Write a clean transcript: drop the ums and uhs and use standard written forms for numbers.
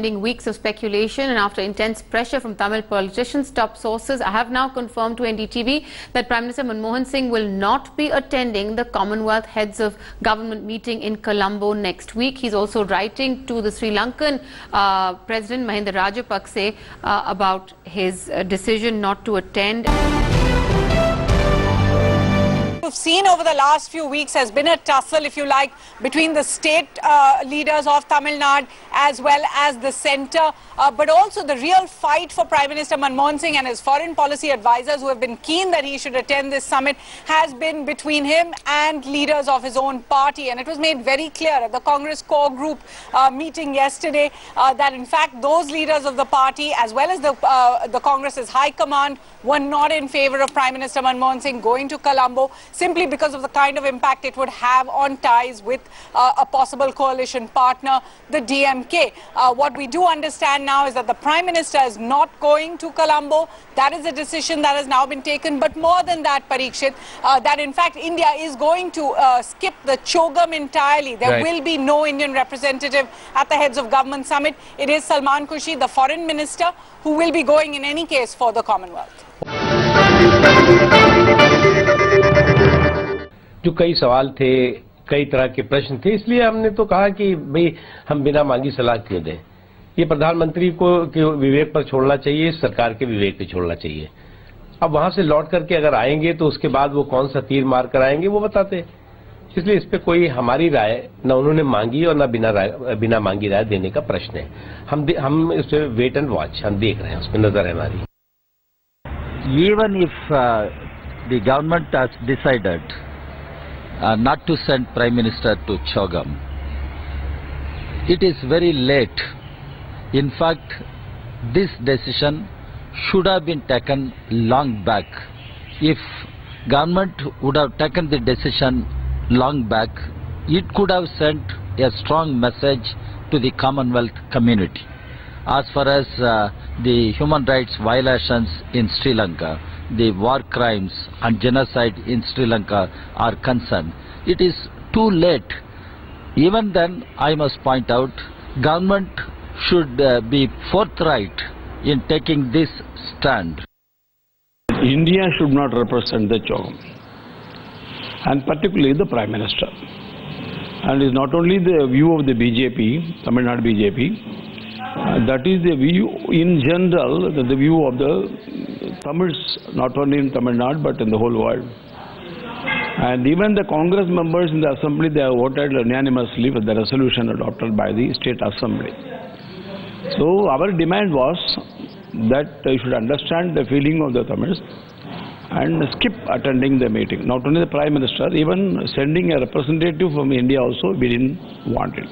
ending weeks of speculation and after intense pressure from Tamil politicians, top sources have now confirmed to NDTV that Prime Minister Manmohan Singh will not be attending the Commonwealth Heads of Government meeting in Colombo next week. He's also writing to the Sri Lankan President Mahinda Rajapakse about his decision not to attend. We've seen over the last few weeks has been a tussle, if you like, between the state leaders of Tamil Nadu as well as the centre, but also the real fight for Prime Minister Manmohan Singh and his foreign policy advisors who have been keen that he should attend this summit has been between him and leaders of his own party. And it was made very clear at the Congress core group meeting yesterday that in fact those leaders of the party as well as the Congress's high command were not in favour of Prime Minister Manmohan Singh going to Colombo, simply because of the kind of impact it would have on ties with a possible coalition partner, the DMK. What we do understand now is that the Prime Minister is not going to Colombo. That is a decision that has now been taken. But more than that, Parikshit, that in fact India is going to skip the CHOGM entirely. There will be no Indian representative at the Heads of Government Summit. It is Salman Khurshid, the Foreign Minister, who will be going in any case for the Commonwealth. जो कई सवाल थे, कई तरह के प्रश्न थे, इसलिए हमने तो कहा कि भाई हम बिना मांगी सलाह क्यों दें। ये प्रधानमंत्री को के विवेक पर छोड़ना चाहिए, सरकार के विवेक पर छोड़ना चाहिए। अब वहां से लौट करके अगर आएंगे तो उसके बाद वो कौन सा तीर मार कर आएंगे वो बताते। इसलिए इस पे कोई हमारी राय न उन्होंने मांगी और न बिना मांगी राय देने का प्रश्न है। हम इस पे वेट एंड वॉच हम देख रहे हैं, उस पर नजर है हमारी। Even if the government has decided not to send Prime Minister to CHOGM, it is very late. In fact, this decision should have been taken long back. If government would have taken the decision long back, it could have sent a strong message to the Commonwealth community. As far as the human rights violations in Sri Lanka, the war crimes and genocide in Sri Lanka are concerned, it is too late. Even then, I must point out, government should be forthright in taking this stand. India should not represent the CHOGM, and particularly the Prime Minister. And it is not only the view of the BJP, Tamil Nadu BJP, that is the view in general, the view of the Tamils, not only in Tamil Nadu but in the whole world. And even the Congress members in the Assembly, they have voted unanimously for the resolution adopted by the State Assembly. So our demand was that you should understand the feeling of the Tamils and skip attending the meeting. Not only the Prime Minister, even sending a representative from India also, we didn't want it.